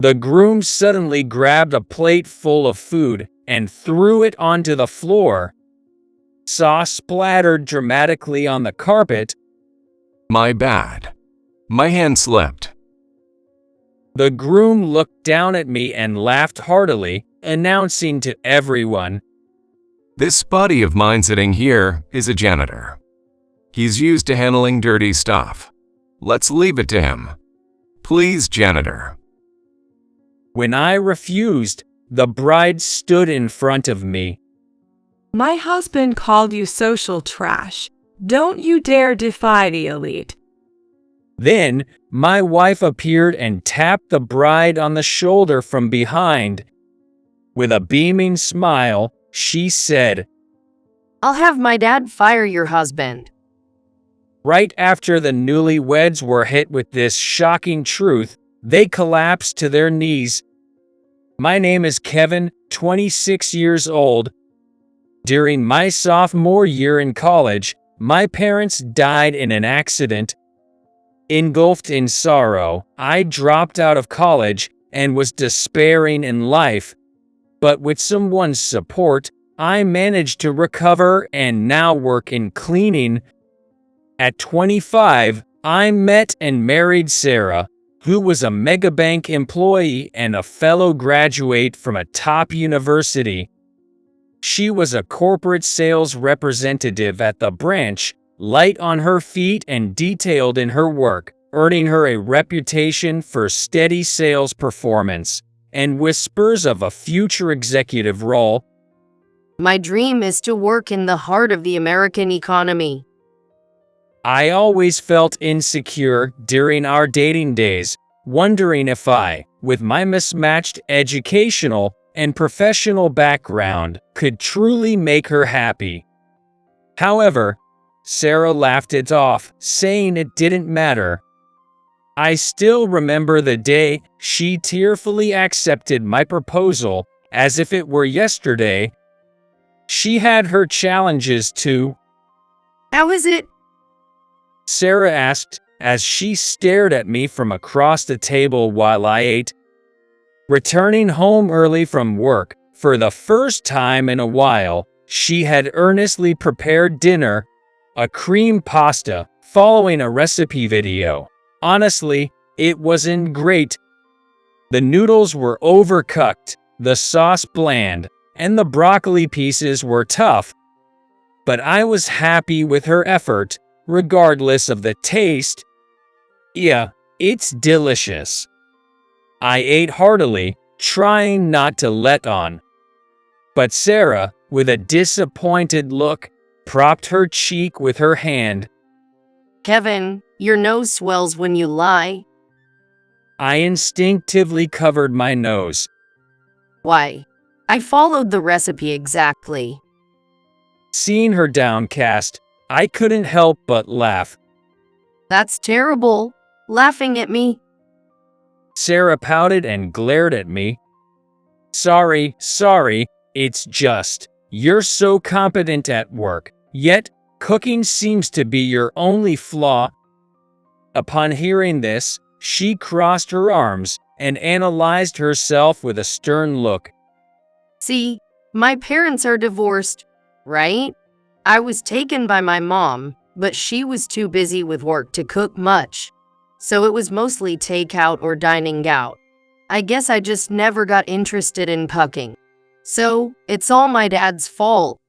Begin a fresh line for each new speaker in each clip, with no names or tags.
The groom suddenly grabbed a plate full of food and threw it onto the floor. Sauce splattered dramatically on the carpet.
My bad. My hand slipped.
The groom looked down at me and laughed heartily, announcing to everyone,
This buddy of mine sitting here is a janitor. He's used to handling dirty stuff. Let's leave it to him. Please, janitor.
When I refused, the bride stood in front of me.
My husband called you social trash. Don't you dare defy the elite.
Then, my wife appeared and tapped the bride on the shoulder from behind. With a beaming smile, she said,
I'll have my dad fire your husband.
Right after the newlyweds were hit with this shocking truth, they collapsed to their knees. My name is Kevin, 26 years old. During my sophomore year in college, my parents died in an accident. Engulfed in sorrow, I dropped out of college and was despairing in life. But with someone's support, I managed to recover and now work in cleaning. At 25, I met and married Sarah, who was a megabank employee and a fellow graduate from a top university. She was a corporate sales representative at the branch, light on her feet and detailed in her work, earning her a reputation for steady sales performance and whispers of a future executive role.
My dream is to work in the heart of the American economy.
I always felt insecure during our dating days, wondering if I, with my mismatched educational and professional background, could truly make her happy. However, Sarah laughed it off, saying it didn't matter. I still remember the day she tearfully accepted my proposal as if it were yesterday. She had her challenges too.
How is it?
Sarah asked as she stared at me from across the table while I ate. Returning home early from work, for the first time in a while, she had earnestly prepared dinner, a cream pasta, following a recipe video. Honestly, it wasn't great. The noodles were overcooked, the sauce bland, and the broccoli pieces were tough. But I was happy with her effort, regardless of the taste. Yeah, it's delicious. I ate heartily, trying not to let on. But Sarah, with a disappointed look, propped her cheek with her hand.
Kevin, your nose swells when you lie.
I instinctively covered my nose.
Why? I followed the recipe exactly.
Seeing her downcast, I couldn't help but laugh.
That's terrible. Laughing at me.
Sarah pouted and glared at me. Sorry, it's just, you're so competent at work, yet cooking seems to be your only flaw. Upon hearing this, she crossed her arms and analyzed herself with a stern look.
See, my parents are divorced, right? I was taken by my mom, but she was too busy with work to cook much. So it was mostly takeout or dining out. I guess I just never got interested in cooking. So, it's all my dad's fault.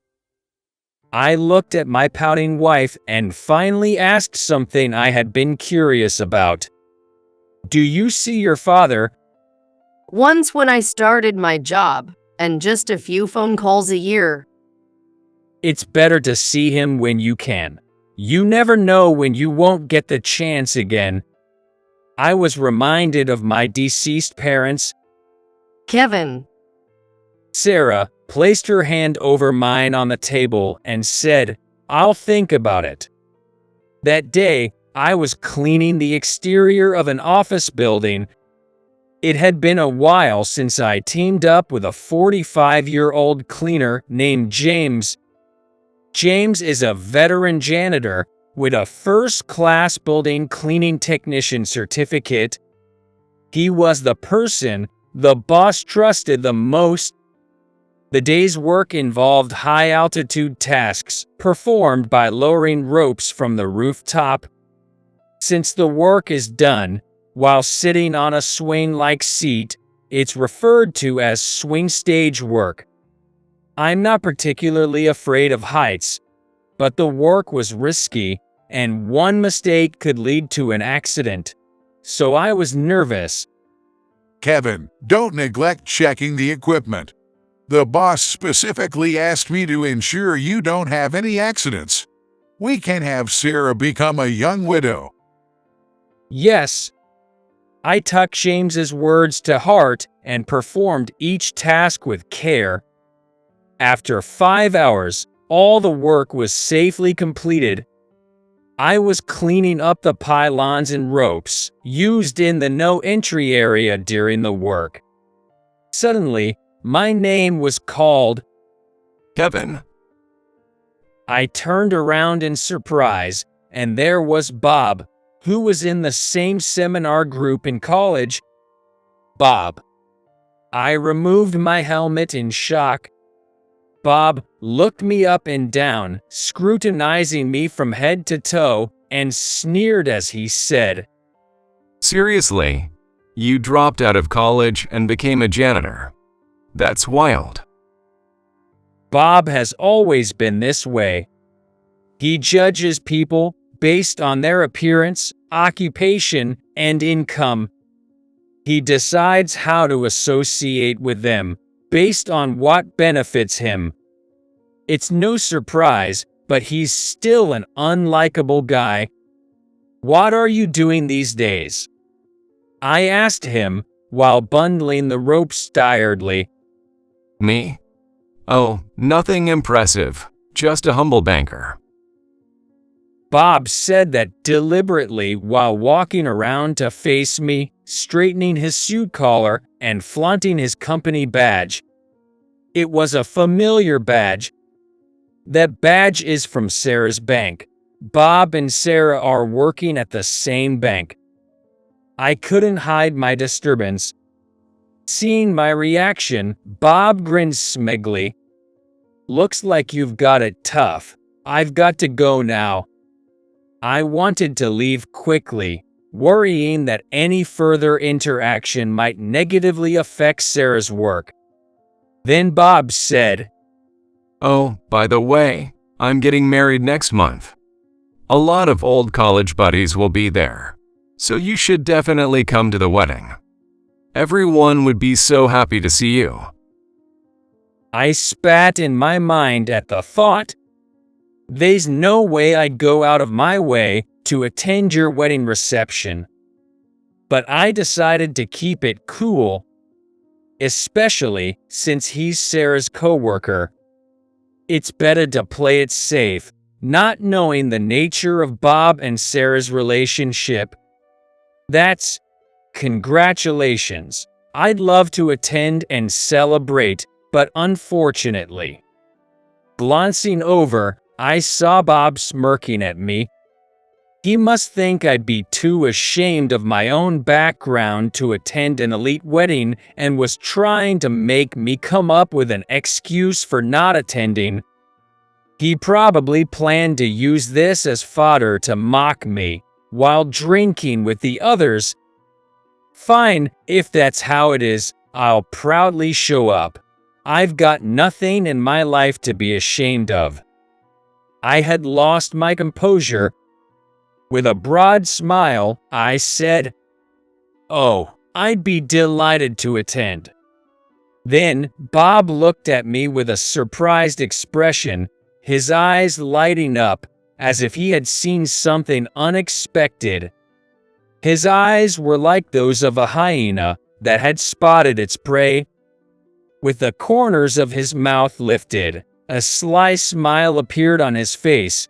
I looked at my pouting wife and finally asked something I had been curious about. Do you see your father?
Once when I started my job, and just a few phone calls a year.
It's better to see him when you can. You never know when you won't get the chance again. I was reminded of my deceased parents.
Kevin.
Sarah placed her hand over mine on the table and said, I'll think about it. That day, I was cleaning the exterior of an office building. It had been a while since I teamed up with a 45-year-old cleaner named James. James is a veteran janitor with a first-class building cleaning technician certificate. He was the person the boss trusted the most. The day's work involved high-altitude tasks performed by lowering ropes from the rooftop. Since the work is done while sitting on a swing-like seat, it's referred to as swing stage work. I'm not particularly afraid of heights, but the work was risky, and one mistake could lead to an accident. So I was nervous.
Kevin, don't neglect checking the equipment. The boss specifically asked me to ensure you don't have any accidents. We can have Sarah become a young widow.
Yes. I took James's words to heart and performed each task with care. After 5 hours, all the work was safely completed. I was cleaning up the pylons and ropes used in the no-entry area during the work. Suddenly, my name was called.
Kevin.
I turned around in surprise, and there was Bob, who was in the same seminar group in college. Bob. I removed my helmet in shock. Bob looked me up and down, scrutinizing me from head to toe, and sneered as he said,
Seriously? You dropped out of college and became a janitor. That's wild.
Bob has always been this way. He judges people based on their appearance, occupation, and income. He decides how to associate with them based on what benefits him. It's no surprise, but he's still an unlikable guy. What are you doing these days? I asked him while bundling the ropes tiredly.
Me? Oh, nothing impressive. Just a humble banker.
Bob said that deliberately while walking around to face me, straightening his suit collar, and flaunting his company badge. It was a familiar badge. That badge is from Sarah's bank. Bob and Sarah are working at the same bank. I couldn't hide my disturbance. Seeing my reaction, Bob grinned smugly. Looks like you've got it tough. I've got to go now. I wanted to leave quickly, worrying that any further interaction might negatively affect Sarah's work. Then Bob said,
Oh, by the way, I'm getting married next month. A lot of old college buddies will be there, so you should definitely come to the wedding. Everyone would be so happy to see you.
I spat in my mind at the thought. There's no way I'd go out of my way to attend your wedding reception. But I decided to keep it cool, especially since he's Sarah's coworker. It's better to play it safe, not knowing the nature of Bob and Sarah's relationship. That's congratulations. I'd love to attend and celebrate, but unfortunately. Glancing over, I saw Bob smirking at me. He must think I'd be too ashamed of my own background to attend an elite wedding and was trying to make me come up with an excuse for not attending. He probably planned to use this as fodder to mock me while drinking with the others. Fine, if that's how it is, I'll proudly show up. I've got nothing in my life to be ashamed of. I had lost my composure. With a broad smile, I said, Oh, I'd be delighted to attend. Then Bob looked at me with a surprised expression, his eyes lighting up as if he had seen something unexpected. His eyes were like those of a hyena that had spotted its prey. With the corners of his mouth lifted, a sly smile appeared on his face.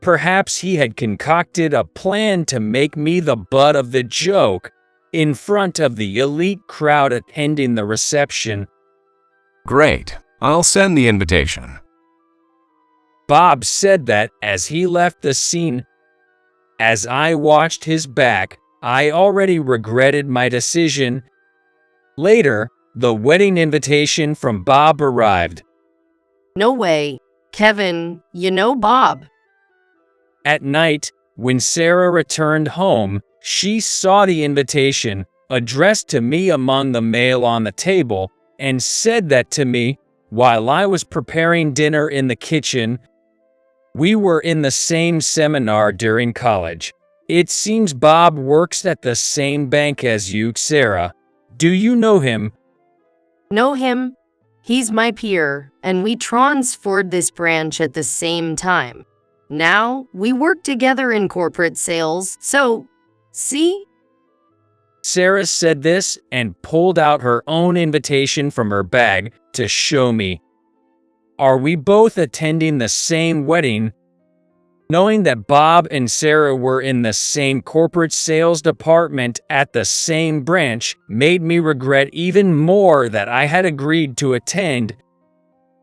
Perhaps he had concocted a plan to make me the butt of the joke in front of the elite crowd attending the reception.
Great, I'll send the invitation.
Bob said that as he left the scene. As I watched his back, I already regretted my decision. Later, the wedding invitation from Bob arrived.
No way. Kevin, you know Bob.
At night, when Sarah returned home, she saw the invitation, addressed to me among the mail on the table, and said that to me while I was preparing dinner in the kitchen. We were in the same seminar during college. It seems Bob works at the same bank as you, Sarah. Do you know him?
Know him? He's my peer, and we transferred this branch at the same time. Now, we work together in corporate sales, so, see?
Sarah said this and pulled out her own invitation from her bag to show me. Are we both attending the same wedding? Knowing that Bob and Sarah were in the same corporate sales department at the same branch made me regret even more that I had agreed to attend.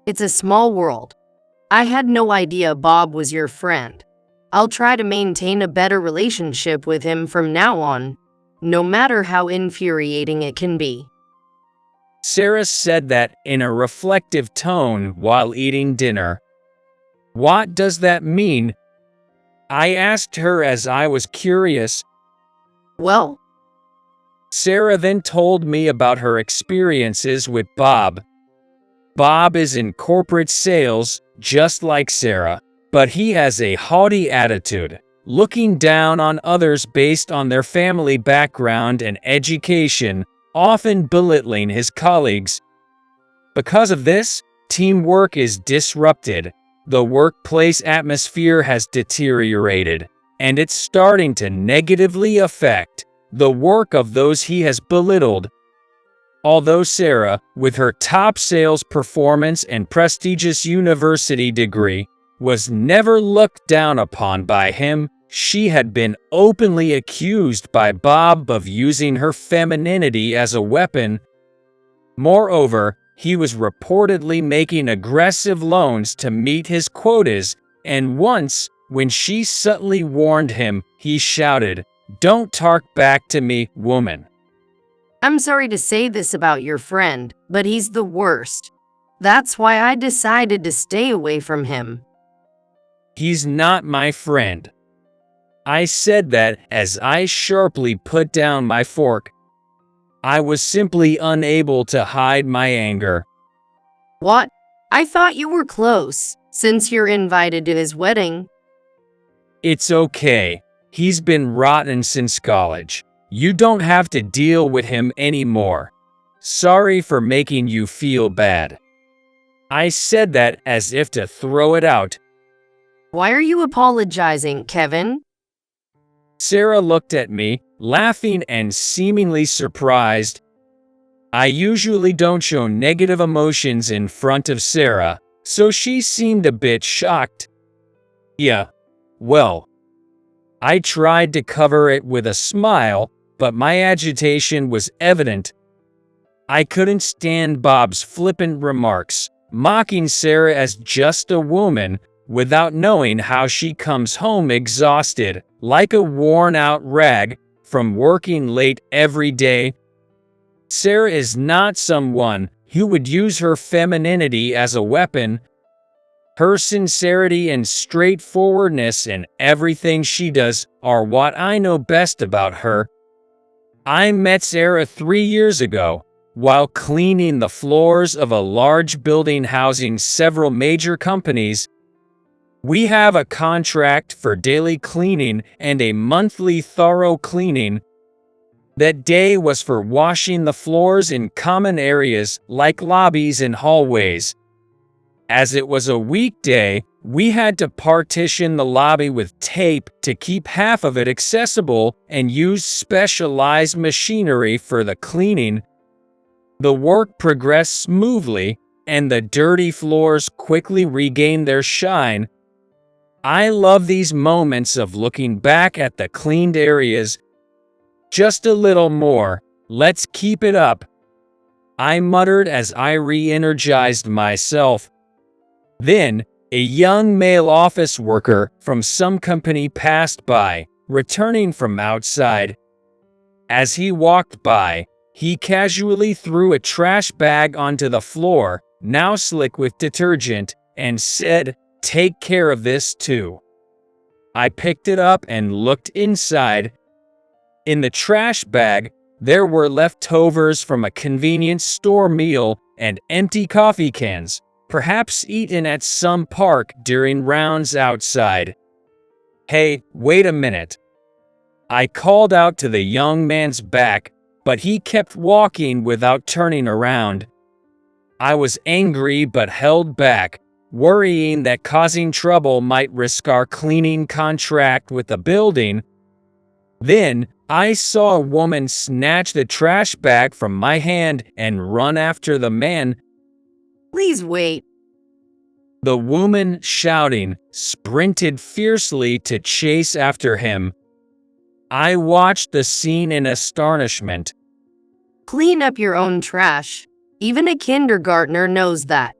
It's a small world. I had no idea Bob was your friend. I'll try to maintain a better relationship with him from now on, no matter how infuriating it can be.
Sarah said that in a reflective tone while eating dinner. What does that mean? I asked her as I was curious.
Well,
Sarah then told me about her experiences with Bob. Bob is in corporate sales, just like Sarah, but he has a haughty attitude, looking down on others based on their family background and education, often belittling his colleagues. Because of this, teamwork is disrupted. The workplace atmosphere has deteriorated, and it's starting to negatively affect the work of those he has belittled. Although Sarah, with her top sales performance and prestigious university degree, was never looked down upon by him, she had been openly accused by Bob of using her femininity as a weapon. Moreover, he was reportedly making aggressive loans to meet his quotas, and once, when she subtly warned him, he shouted, "Don't talk back to me, woman."
I'm sorry to say this about your friend, but he's the worst. That's why I decided to stay away from him.
He's not my friend. I said that as I sharply put down my fork. I was simply unable to hide my anger.
What? I thought you were close, since you're invited to his wedding.
It's okay. He's been rotten since college. You don't have to deal with him anymore. Sorry for making you feel bad. I said that as if to throw it out.
Why are you apologizing, Kevin?
Sarah looked at me, laughing and seemingly surprised. I usually don't show negative emotions in front of Sarah, so she seemed a bit shocked. Yeah, well. I tried to cover it with a smile, but my agitation was evident. I couldn't stand Bob's flippant remarks, mocking Sarah as just a woman, without knowing how she comes home exhausted, like a worn-out rag, from working late every day. Sarah is not someone who would use her femininity as a weapon. Her sincerity and straightforwardness in everything she does are what I know best about her. I met Sarah 3 years ago, while cleaning the floors of a large building housing several major companies. We have a contract for daily cleaning and a monthly thorough cleaning. That day was for washing the floors in common areas like lobbies and hallways. As it was a weekday, we had to partition the lobby with tape to keep half of it accessible and use specialized machinery for the cleaning. The work progressed smoothly, and the dirty floors quickly regained their shine. I love these moments of looking back at the cleaned areas. Just a little more, let's keep it up, I muttered as I re-energized myself. Then, a young male office worker from some company passed by, returning from outside. As he walked by, he casually threw a trash bag onto the floor, now slick with detergent, and said, "Take care of this too." I picked it up and looked inside. In the trash bag, there were leftovers from a convenience store meal and empty coffee cans, perhaps eaten at some park during rounds outside. "Hey, wait a minute." I called out to the young man's back, but he kept walking without turning around. I was angry but held back, worrying that causing trouble might risk our cleaning contract with the building. Then, I saw a woman snatch the trash bag from my hand and run after the man.
Please wait.
The woman, shouting, sprinted fiercely to chase after him. I watched the scene in astonishment.
Clean up your own trash. Even a kindergartner knows that.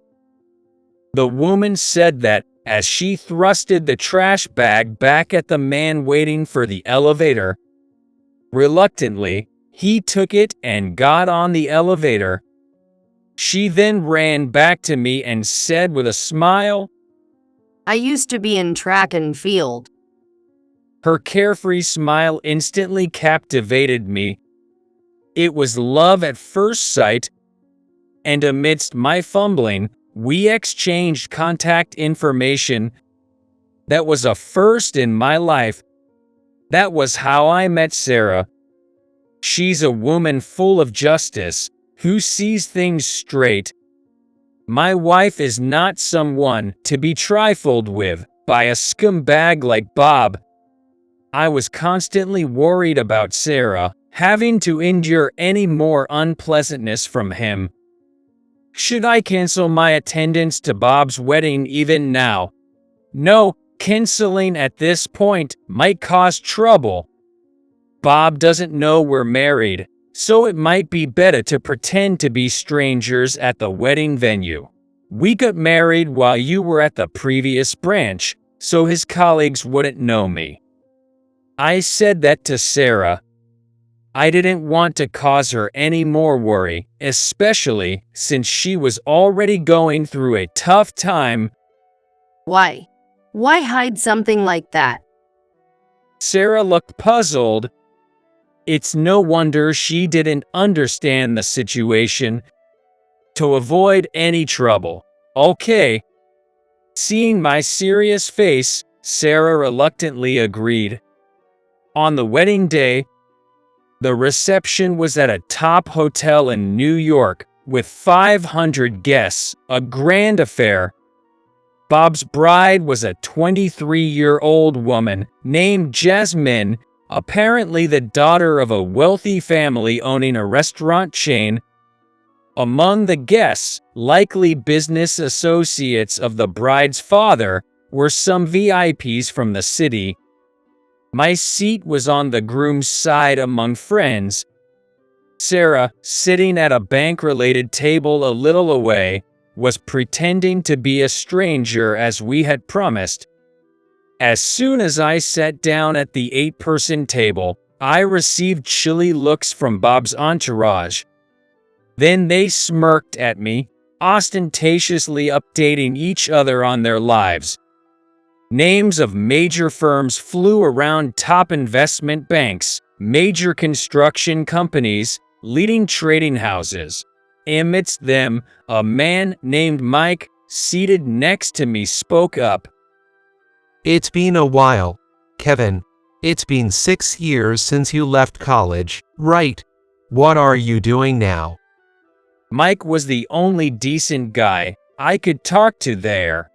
The woman said that as she thrusted the trash bag back at the man waiting for the elevator. Reluctantly, he took it and got on the elevator. She then ran back to me and said with a smile,
"I used to be in track and field."
Her carefree smile instantly captivated me. It was love at first sight, and amidst my fumbling, we exchanged contact information. That was a first in my life. That was how I met Sarah. She's a woman full of justice, who sees things straight. My wife is not someone to be trifled with by a scumbag like Bob. I was constantly worried about Sarah having to endure any more unpleasantness from him. Should I cancel my attendance to Bob's wedding even now? No, canceling at this point might cause trouble. Bob doesn't know we're married, so it might be better to pretend to be strangers at the wedding venue. We got married while you were at the previous branch, so his colleagues wouldn't know me. I said that to Sarah. I didn't want to cause her any more worry, especially since she was already going through a tough time.
Why? Why hide something like that?
Sarah looked puzzled. It's no wonder she didn't understand the situation. To avoid any trouble. Okay. Seeing my serious face, Sarah reluctantly agreed. On the wedding day, the reception was at a top hotel in New York with 500 guests, a grand affair. Bob's bride was a 23-year-old woman named Jasmine, apparently the daughter of a wealthy family owning a restaurant chain. Among the guests, likely business associates of the bride's father, were some VIPs from the city. My seat was on the groom's side among friends. Sarah, sitting at a bank-related table a little away, was pretending to be a stranger as we had promised. As soon as I sat down at the 8-person table, I received chilly looks from Bob's entourage. Then they smirked at me, ostentatiously updating each other on their lives. Names of major firms flew around: top investment banks, major construction companies, leading trading houses. Amidst them, a man named Mike, seated next to me, spoke up.
It's been a while, Kevin. It's been 6 years since you left college, right? What are you doing now?
Mike was the only decent guy I could talk to there.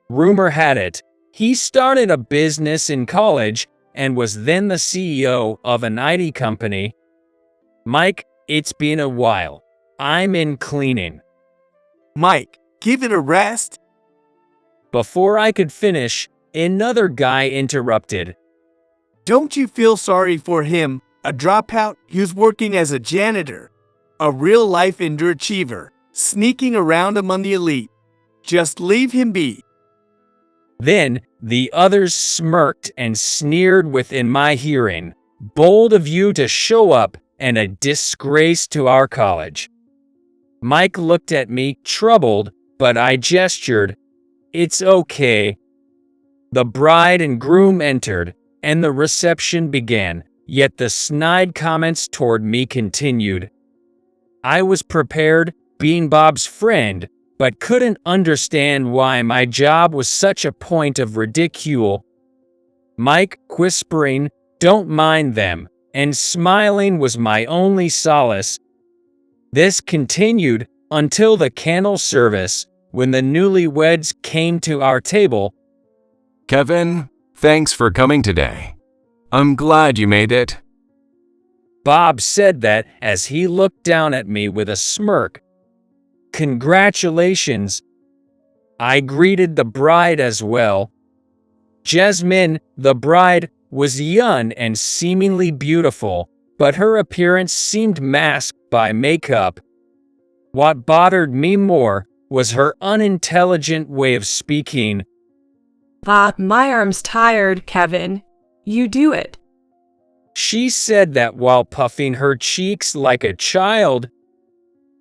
Rumor had it, he started a business in college and was then the CEO of an IT company. Mike, it's been a while. I'm in cleaning.
Mike, give it a rest.
Before I could finish, another guy interrupted.
Don't you feel sorry for him, a dropout who's working as a janitor? A real-life underachiever, sneaking around among the elite. Just leave him be.
Then, the others smirked and sneered within my hearing. Bold of you to show up, and a disgrace to our college." Mike looked at me, troubled, but I gestured, "It's okay." The bride and groom entered, and the reception began, yet the snide comments toward me continued. I was prepared, being Bob's friend, but couldn't understand why my job was such a point of ridicule. Mike, whispering, "Don't mind them," and smiling was my only solace. This continued until the candle service, when the newlyweds came to our table.
Kevin, thanks for coming today. I'm glad you made it.
Bob said that as he looked down at me with a smirk. "Congratulations." I greeted the bride as well. Jasmine, the bride, was young and seemingly beautiful, but her appearance seemed masked by makeup. What bothered me more was her unintelligent way of speaking.
"Bob, my arm's tired, Kevin. You do it."
She said that while puffing her cheeks like a child.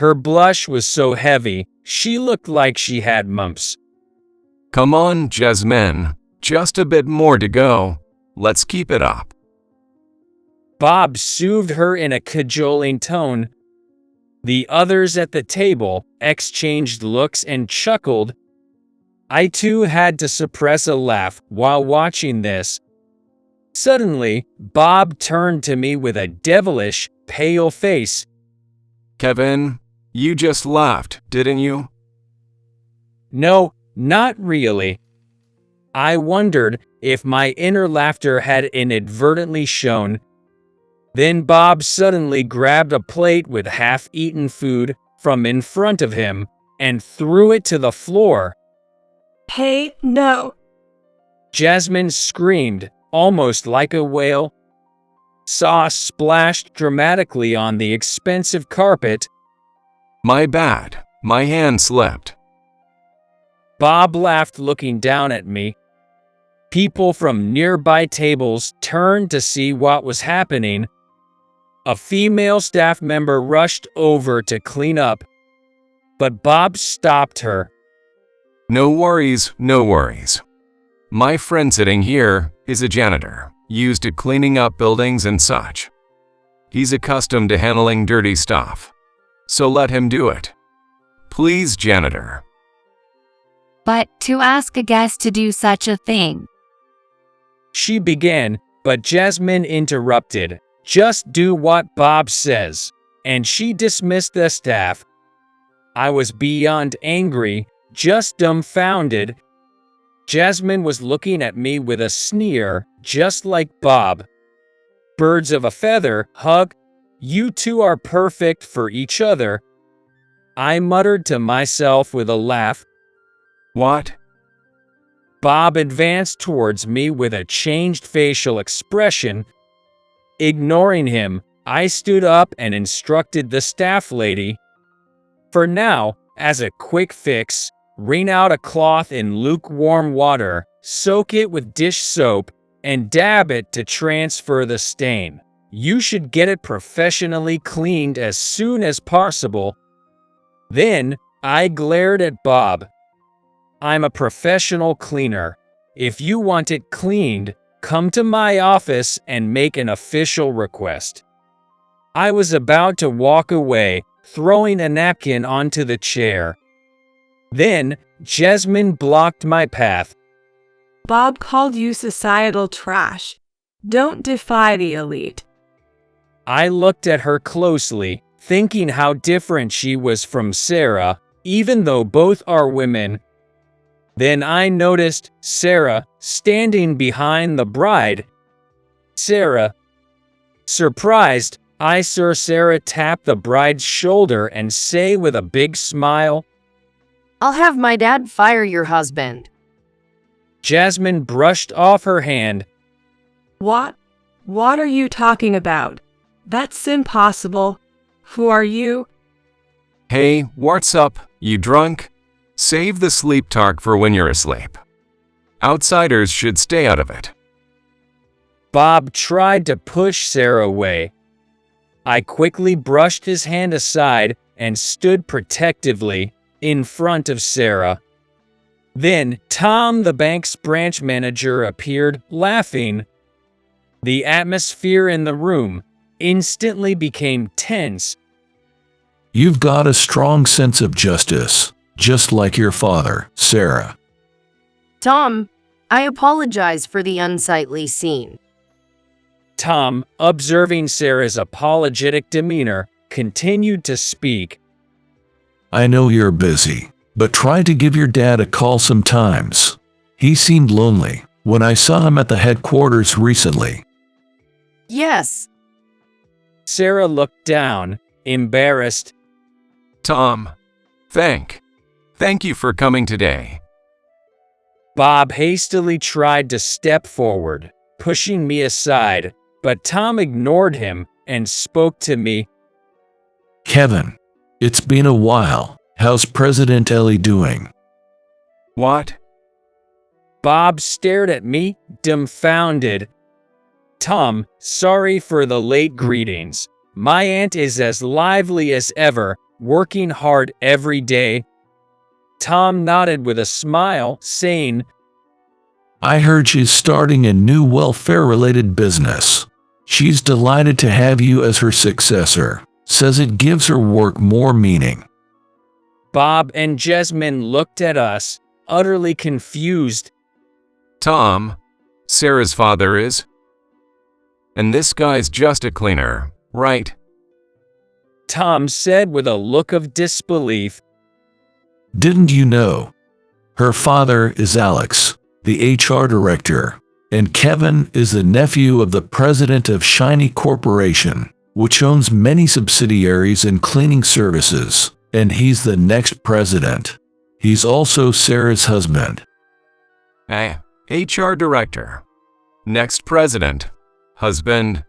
Her blush was so heavy, she looked like she had mumps.
Come on, Jasmine. Just a bit more to go. Let's keep it up.
Bob soothed her in a cajoling tone. The others at the table exchanged looks and chuckled. I too had to suppress a laugh while watching this. Suddenly, Bob turned to me with a devilish, pale face.
Kevin, you just laughed, didn't you?
No, not really. I wondered if my inner laughter had inadvertently shown. Then Bob suddenly grabbed a plate with half-eaten food from in front of him and threw it to the floor.
"Hey, no."
Jasmine screamed, almost like a whale. Sauce splashed dramatically on the expensive carpet.
My bad. My hand slipped.
Bob laughed, looking down at me. People from nearby tables turned to see what was happening. A female staff member rushed over to clean up, but Bob stopped her.
No worries, no worries. My friend sitting here is a janitor, used to cleaning up buildings and such. He's accustomed to handling dirty stuff. So let him do it. Please, janitor.
But to ask a guest to do such a thing.
She began, but Jasmine interrupted. Just do what Bob says. And she dismissed the staff. I was beyond angry, just dumbfounded. Jasmine was looking at me with a sneer, just like Bob. Birds of a feather, hug. You two are perfect for each other. I muttered to myself with a laugh.
What?
Bob advanced towards me with a changed facial expression. Ignoring him, I stood up and instructed the staff lady. For now, as a quick fix, wring out a cloth in lukewarm water, soak it with dish soap, and dab it to transfer the stain. You should get it professionally cleaned as soon as possible. Then, I glared at Bob. I'm a professional cleaner. If you want it cleaned, come to my office and make an official request. I was about to walk away, throwing a napkin onto the chair. Then, Jasmine blocked my path.
"Bob called you societal trash. Don't defy the elite."
I looked at her closely, thinking how different she was from Sarah, even though both are women. Then I noticed Sarah standing behind the bride. Sarah. Surprised, I saw Sarah tap the bride's shoulder and say with a big smile,
I'll have my dad fire your husband.
Jasmine brushed off her hand.
What? What are you talking about? That's impossible. Who are you?
Hey, what's up, you drunk? Save the sleep talk for when you're asleep. Outsiders should stay out of it.
Bob tried to push Sarah away. I quickly brushed his hand aside and stood protectively in front of Sarah. Then Tom, the bank's branch manager, appeared, laughing. The atmosphere in the room instantly became tense.
You've got a strong sense of justice, just like your father, Sarah.
Tom, I apologize for the unsightly scene.
Tom, observing Sarah's apologetic demeanor, continued to speak.
I know you're busy, but try to give your dad a call sometimes. He seemed lonely when I saw him at the headquarters recently.
Yes.
Sarah looked down, embarrassed.
Tom, thank you for coming today.
Bob hastily tried to step forward, pushing me aside, but Tom ignored him and spoke to me.
Kevin, it's been a while. How's President Ellie doing?
What?
Bob stared at me, dumbfounded. Tom, sorry for the late greetings. My aunt is as lively as ever, working hard every day. Tom nodded with a smile, saying,
I heard she's starting a new welfare-related business. She's delighted to have you as her successor. Says it gives her work more meaning.
Bob and Jasmine looked at us, utterly confused.
Tom, Sarah's father is? And this guy's just a cleaner, right?
Tom said with a look of disbelief.
Didn't you know? Her father is Alex, the HR director, and Kevin is the nephew of the president of Shiny Corporation, which owns many subsidiaries in cleaning services, and he's the next president. He's also Sarah's husband.
HR director. Next president. Husband.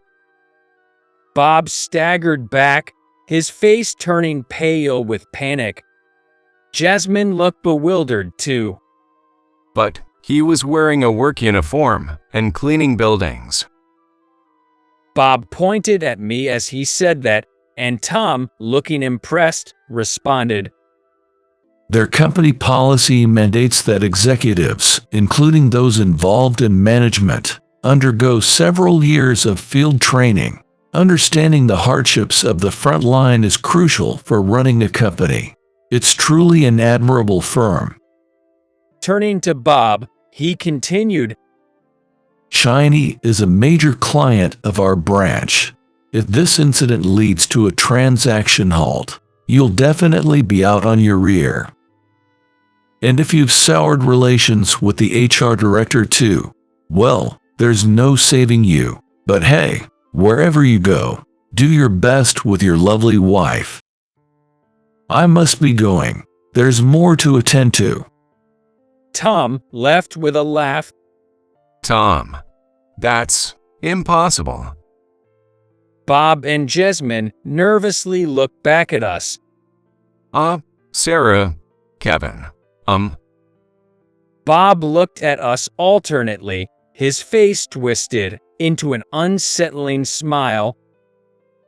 Bob staggered back, his face turning pale with panic. Jasmine looked bewildered too.
But he was wearing a work uniform and cleaning buildings.
Bob pointed at me as he said that, and Tom, looking impressed, responded.
Their company policy mandates that executives, including those involved in management, undergo several years of field training. Understanding the hardships of the front line is crucial for running a company. It's truly an admirable firm.
Turning to Bob, he continued,
Shiny is a major client of our branch. If this incident leads to a transaction halt, you'll definitely be out on your rear. And if you've soured relations with the HR director too, well, there's no saving you. But hey, wherever you go, do your best with your lovely wife. I must be going. There's more to attend to.
Tom left with a laugh.
Tom, that's impossible.
Bob and Jasmine nervously looked back at us.
Sarah, Kevin,
Bob looked at us alternately, his face twisted into an unsettling smile.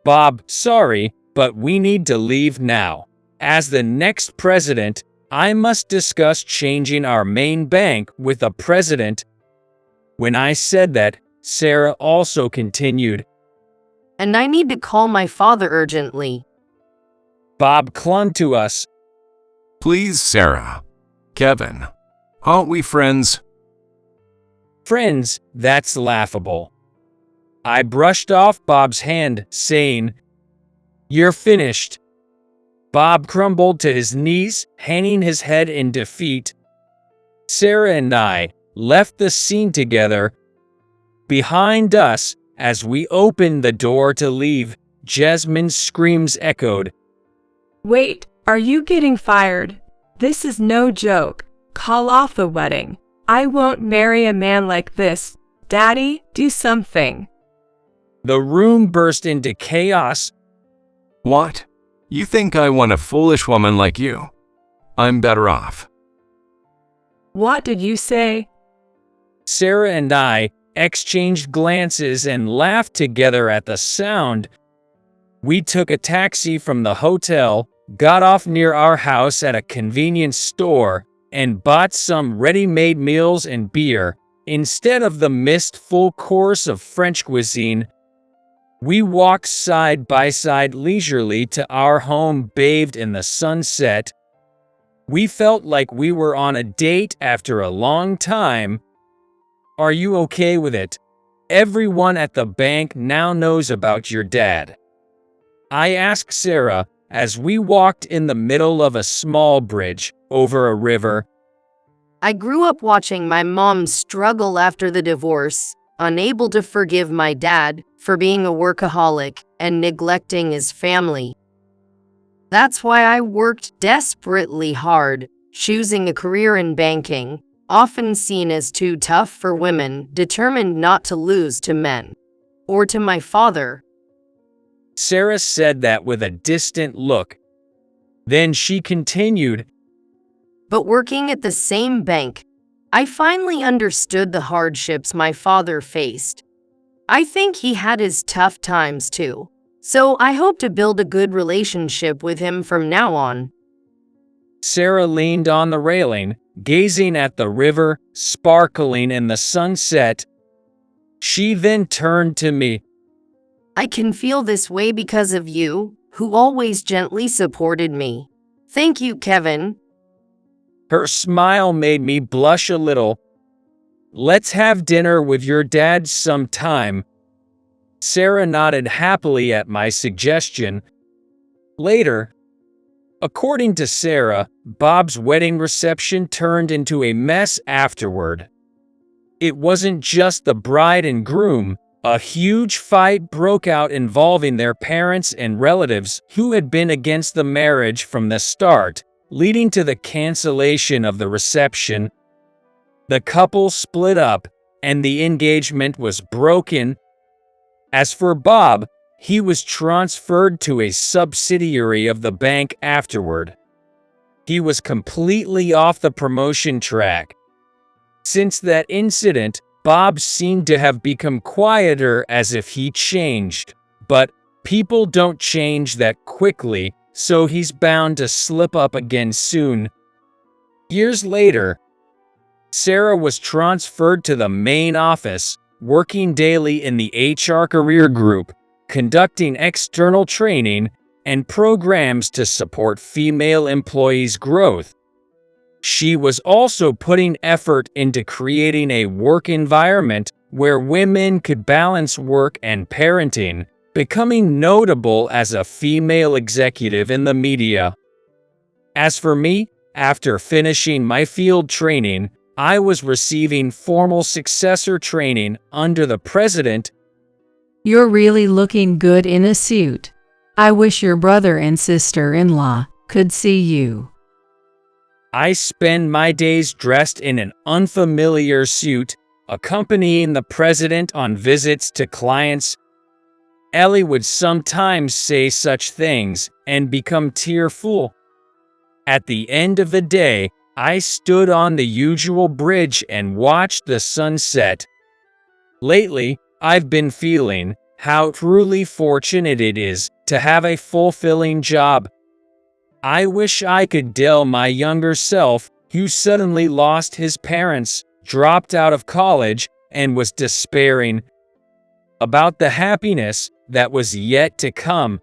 Bob, sorry, but we need to leave now. As the next president, I must discuss changing our main bank with a president. When I said that, Sarah also continued.
And I need to call my father urgently.
Bob clung to us.
Please, Sarah. Kevin, aren't we friends?
Friends, that's laughable. I brushed off Bob's hand, saying, You're finished. Bob crumbled to his knees, hanging his head in defeat. Sarah and I left the scene together. Behind us, as we opened the door to leave, Jasmine's screams echoed.
Wait, are you getting fired? This is no joke. Call off the wedding. I won't marry a man like this. Daddy, do something.
The room burst into chaos.
What? You think I want a foolish woman like you? I'm better off.
What did you say?
Sarah and I exchanged glances, and laughed together at the sound. We took a taxi from the hotel, got off near our house at a convenience store, and bought some ready-made meals and beer. Instead of the missed full course of French cuisine, we walked side by side leisurely to our home bathed in the sunset. We felt like we were on a date after a long time. Are you okay with it? Everyone at the bank now knows about your dad. I asked Sarah as we walked in the middle of a small bridge over a river.
I grew up watching my mom struggle after the divorce, unable to forgive my dad for being a workaholic and neglecting his family. That's why I worked desperately hard, choosing a career in banking, often seen as too tough for women, determined not to lose to men or to my father.
Sarah said that with a distant look. Then she continued,
But working at the same bank, I finally understood the hardships my father faced. I think he had his tough times too, so I hope to build a good relationship with him from now on.
Sarah leaned on the railing, gazing at the river, sparkling in the sunset. She then turned to me.
I can feel this way because of you, who always gently supported me. Thank you, Kevin.
Her smile made me blush a little. Let's have dinner with your dad sometime. Sarah nodded happily at my suggestion. Later, according to Sarah, Bob's wedding reception turned into a mess afterward. It wasn't just the bride and groom. A huge fight broke out involving their parents and relatives who had been against the marriage from the start, leading to the cancellation of the reception. The couple split up, and the engagement was broken. As for Bob, he was transferred to a subsidiary of the bank afterward. He was completely off the promotion track. Since that incident, Bob seemed to have become quieter, as if he changed. But people don't change that quickly, so he's bound to slip up again soon. Years later, Sarah was transferred to the main office, working daily in the HR career group, conducting external training and programs to support female employees' growth. She was also putting effort into creating a work environment where women could balance work and parenting, becoming notable as a female executive in the media. As for me, after finishing my field training, I was receiving formal successor training under the president.
You're really looking good in a suit. I wish your brother and sister-in-law could see you.
I spend my days dressed in an unfamiliar suit, accompanying the president on visits to clients. Ellie would sometimes say such things and become tearful. At the end of the day, I stood on the usual bridge and watched the sunset. Lately, I've been feeling how truly fortunate it is to have a fulfilling job. I wish I could tell my younger self, who suddenly lost his parents, dropped out of college, and was despairing, about the happiness that was yet to come.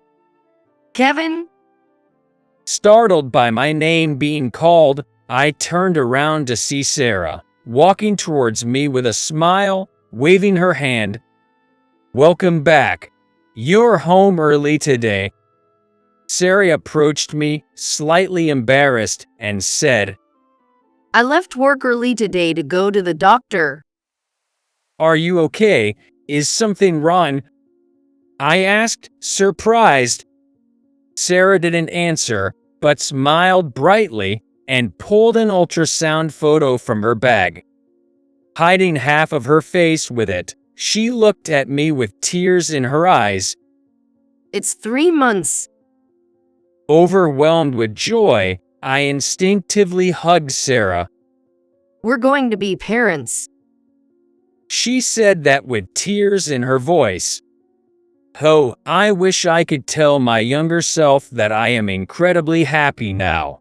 Kevin?
Startled by my name being called, I turned around to see Sarah, walking towards me with a smile, waving her hand. Welcome back. You're home early today. Sarah approached me, slightly embarrassed, and said,
I left work early today to go to the doctor.
Are you okay? Is something wrong? I asked, surprised. Sarah didn't answer, but smiled brightly and pulled an ultrasound photo from her bag. Hiding half of her face with it, she looked at me with tears in her eyes.
It's 3 months.
Overwhelmed with joy, I instinctively hugged Sarah.
We're going to be parents.
She said that with tears in her voice. Oh, I wish I could tell my younger self that I am incredibly happy now.